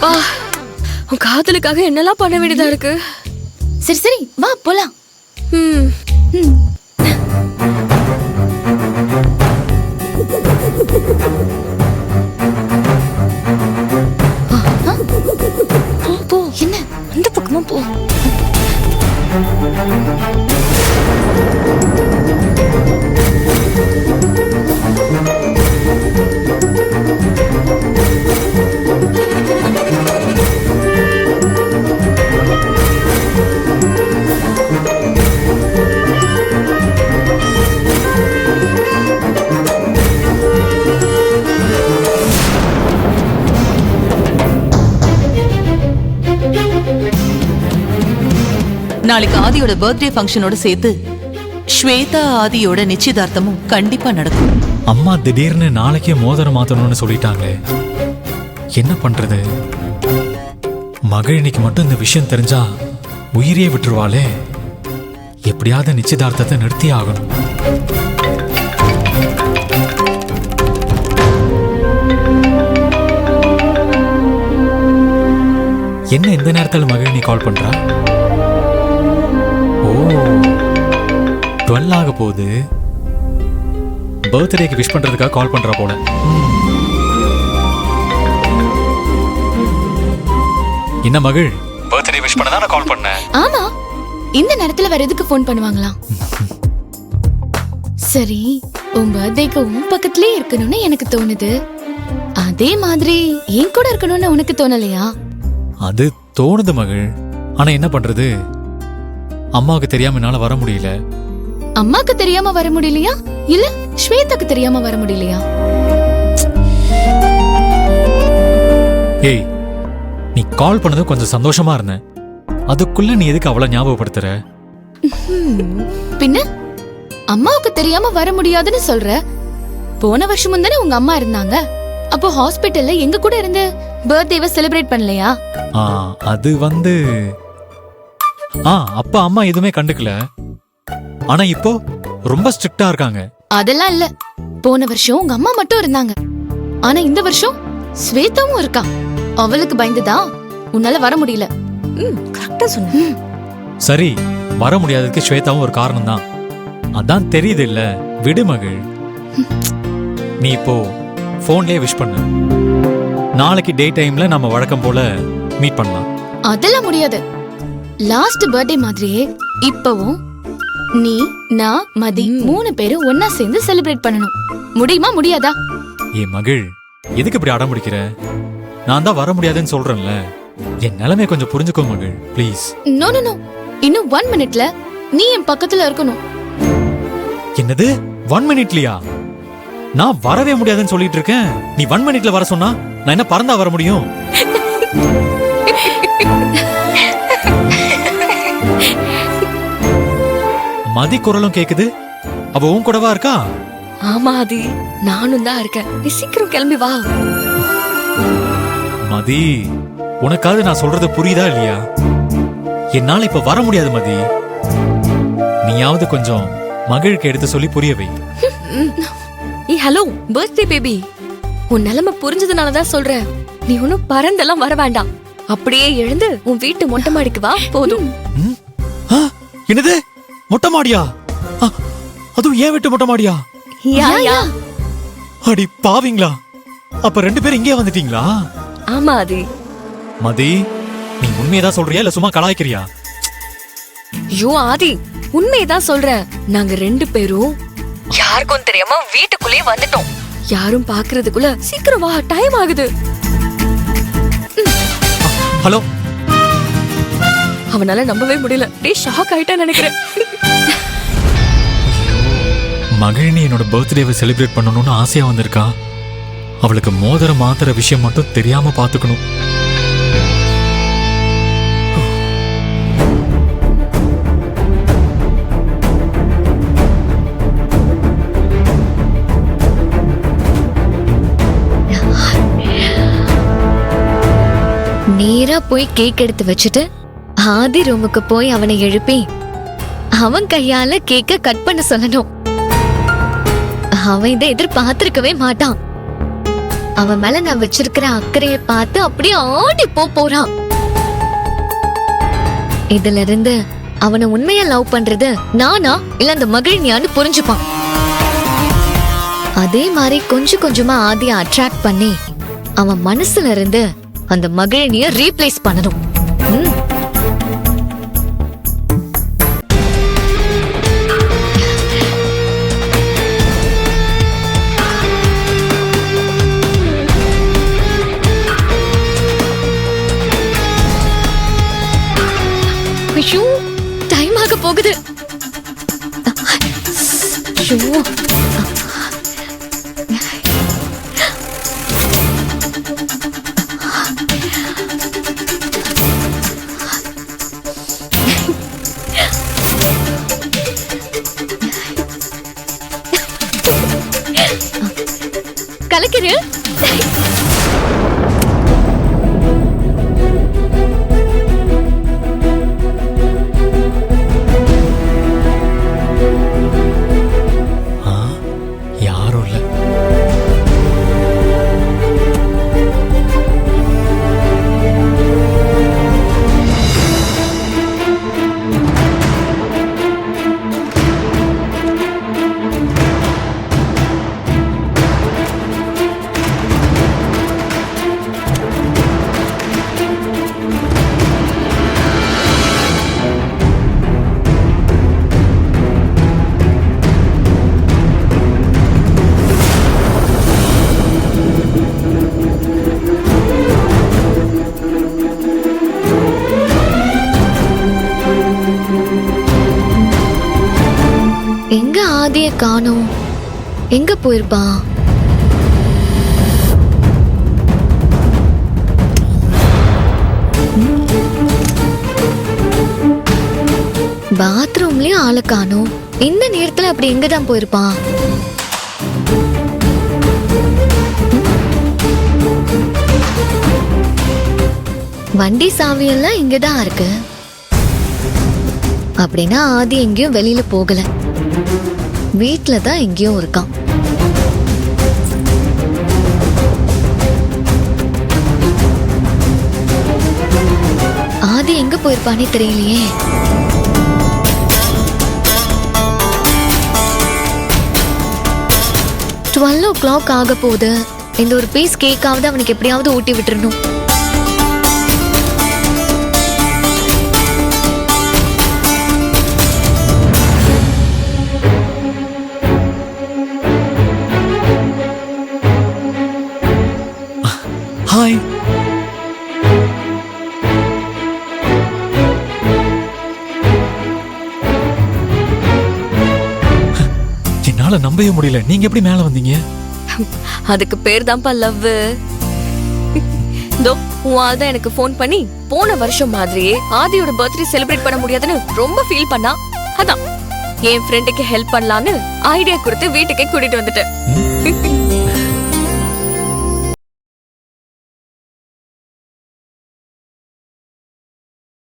அப்பா, உன் காதலுக்காக என்னெல்லாம் பண்ண வேண்டியதா இருக்கு. சரி சரி வா போலாம். போ, என்ன அந்த பக்கமா போ. நாளைக்கு ஆதியோட பர்த்டே ஃபங்க்ஷனோட சேர்த்து ஸ்வேதா ஆதியோட நிச்சயதார்த்தமும் கண்டிப்பா நடக்கும். அம்மா திடீர்னு நாளைக்கே மோதிரம் மாத்தணும்னு சொல்லிட்டாங்களே, என்ன பண்றது? மகிழினிக்கு மட்டும் இந்த விஷயம் தெரிஞ்சா உயிரே விட்டுருவாளே. எப்படியாவது நிச்சயதார்த்தத்தை நிறுத்தி ஆகணும். என்ன இந்த நேரத்தில் மகிழினி கால் பண்றா? ஓ, 12 ஆக போகுது. பர்த்டேக்கு விஷ் பண்றதுக்காக கால் பண்றா போல. என்ன மகிழ், பர்த்டே விஷ் பண்ண தான் கால் பண்ணேன். ஆமா, இந்த நேரத்துல வேற எதுக்கு போன் பண்ணுவாங்களா? சரி, உன் பர்த்டேக்கு உன் பக்கத்துலயே இருக்கணும்னு எனக்கு தோணுது. அதே மாதிரி என் கூட இருக்கணும்னு உனக்கு தோணலையா? அது தோணுது மகிழ், ஆனா என்ன பண்றது? அம்மாவுக்கு தெரியாம என்னால வர முடியல. அம்மாக்கு தெரியாம வர முடியலையா, இல்ல ஸ்வேதாக்கு தெரியாம வர முடியலையா? ஏய், நீ கால் பண்ணது கொஞ்சம் சந்தோஷமா இருந்தேன். அதுக்குள்ள நீ எதுக்கு அவளை ஞாபகப்படுத்துற? பின்ன அம்மாவுக்கு தெரியாம வர முடியாதுன்னு சொல்ற. போன வருஷமும் தானே உங்க அம்மா இருந்தாங்க. அப்போ ஹாஸ்பிட்டல்ல எங்க கூட இருந்து பர்த்டேவை செலிப்ரேட் பண்ணலையா? அது அப்ப அம்மா எதுவுமே கண்டுக்கல. ஆனா இப்போ ரொம்ப ஸ்ட்ரிக்ட்டா இருக்காங்க. அதெல்லாம் இல்ல. போன வருஷம் உங்க அம்மா மட்டும் இருந்தாங்க. ஆனா இந்த வருஷம் ஸ்வேதாவும் இருக்கா. அவளுக்கு பயந்துதான் உன்னால வர முடியல. கரெக்டா சொன்ன. சரி, வர முடியாததுக்கு ஸ்வேதாவும் ஒரு காரணம் தான். அதான் தெரியுது இல்ல. விடு மகிழ், நீ இப்போ போன்லயே விஷ் பண்ணு. நாளைக்கு டே டைம்ல நம்ம வழக்கம் போல மீட் பண்ணலாம். அதெல்லாம் முடியாது. லாஸ்ட் பர்த்டே மாதிரியே இப்பவும் நீ, நான், மதி 3 பேரும் ஒன்னா சேர்ந்து செலிப்ரேட் பண்ணணும். முடியுமா முடியாதா? ஏ மகிழ், எதுக்கு இப்படி அடம் பிடிக்கிற? நான் தான் வர முடியாதுன்னு சொல்றேன்ல. என் நிலைமை கொஞ்சம் புரிஞ்சுக்கோ மகிழ், ப்ளீஸ். நோ நோ நோ, இன்னும் 1 மினிட்ல நீ என் பக்கத்துல இருக்கணும். என்னது 1 மினிட்லயா? நான் வரவே முடியாதுன்னு சொல்லிட்டு இருக்கேன். நீ 1 மினிட்ல வர சொன்னா நான் என்ன பறந்தா வர முடியும்? மதி குரலும் கேக்குது. அவ உன் கூடவா இருக்கா? ஆமா ஆதி, நானும் தான் இருக்கேன். நீ சீக்கிரம் கிளம்பி வா. மதி, உனக்காவது நான் சொல்றது புரியுதா இல்லையா? என்னால இப்ப வர முடியாது மதி. நீயாவது கொஞ்சம் மகிழுக்கு எடுத்து சொல்லி புரிய வை. ஹலோ பர்த்டே பேபி, உன் நிலைமை புரிஞ்சதுனாலதான் சொல்றேன். நீ ஒன்னும் பறந்தெல்லாம் வர வேண்டாம். அப்படியே எழுந்து உன் வீட்டு மொட்டை மாடிக்கு வா போதும். என்னது மொட்டை மாடியா? அதுவும் ஏன் வீட்டு மொட்டை மாடியா? அடி பாவீங்களா, அப்ப 2 பேரும் இங்கே வந்துட்டீங்களா? ஆமா ஆதி. மதி, நீ உண்மையதான் சொல்றியா இல்ல சும்மா கலாய்க்கிறியா? ஐயோ ஆதி, உண்மையதான் சொல்றேன். நாங்க 2 பேரும் யாருக்கும் தெரியாம வீட்டுக்குள்ளே வந்துட்டோம். யாரும் பாக்குறதுக்குள்ள சீக்கிரம் வா, டைம் ஆகுது. ஹலோ. அவனால நம்பவே முடியல. டேய், ஷாக் ஆயிட்டா நினைக்கிறேன். மகிழினி என்னோட பர்த்டேவை செலிப்ரேட் பண்ணணும்னு ஆசையா வந்திருக்கா. அவளுக்கு மோதிரம் மாத்துற விஷயம் மட்டும் தெரியாம பாத்துக்கணும். நேரா போய் கேக் எடுத்து வச்சுட்டு ஆதி ரூமுக்கு போய் அவனை எழுப்பி அவன் கையால கேக்க கட் பண்ண சொல்லணும். அவன் இதை எதிர்பார்த்திருக்கவே மாட்டான். அவன் மேல நான் வச்சிருக்கிற அக்கறைய பார்த்து அப்படியே ஆடி போறான். இதுல இருந்து அவனை உண்மையா லவ் பண்றது நானா இல்ல அந்த மகிழ்னியான்னு புரிஞ்சுப்பான். அதே மாதிரி கொஞ்சம் கொஞ்சமா ஆதிய அட்ராக்ட் பண்ணி அவன் மனசுல இருந்து அந்த மகிழ்னிய ரீப்ளேஸ் பண்ணணும். ஐயோ, டைம் ஆக போகுது. ஐயோ, கலக்கிறேன். யாரும் இல்ல. எங்க ஆதிய காணோம்? எங்க போயிருப்பான்? பாத்ரூம்லயும் ஆளை காணோம். இந்த நேரத்துல அப்படி எங்கதான் போயிருப்பான்? வண்டி சாவியெல்லாம் இங்கதான் இருக்கு. அப்படின்னா ஆதி எங்கேயும் வெளியில போகல, வீட்டுல தான் எங்கேயும் இருக்கான். ஆதி எங்க போயிருப்பானே தெரியலையே. டுவெல் ஓ கிளாக் ஆக போகுது. இந்த ஒரு பீஸ் கேக்காவது அவனுக்கு எப்படியாவது ஊட்டி விட்டுறணும். ஹாய். என்னால நம்பவே முடியல. நீங்க எப்படி மேல வந்தீங்க? அதுக்கு பேர் தான்ப்பா லவ். தோ உன் ஆள் தான் எனக்கு ஃபோன் பண்ணி போன வருஷம் மாதிரியே ஆதியோட பர்த்டே செலிப்ரேட் பண்ண முடியாதுன்னு ரொம்ப ஃபீல் பண்ணா. அதான் என் ஃப்ரெண்டுக்கு ஹெல்ப் பண்ணலான்னு ஐடியா கொடுத்து வீட்டுக்கே கூட்டிட்டு வந்துட்டேன்.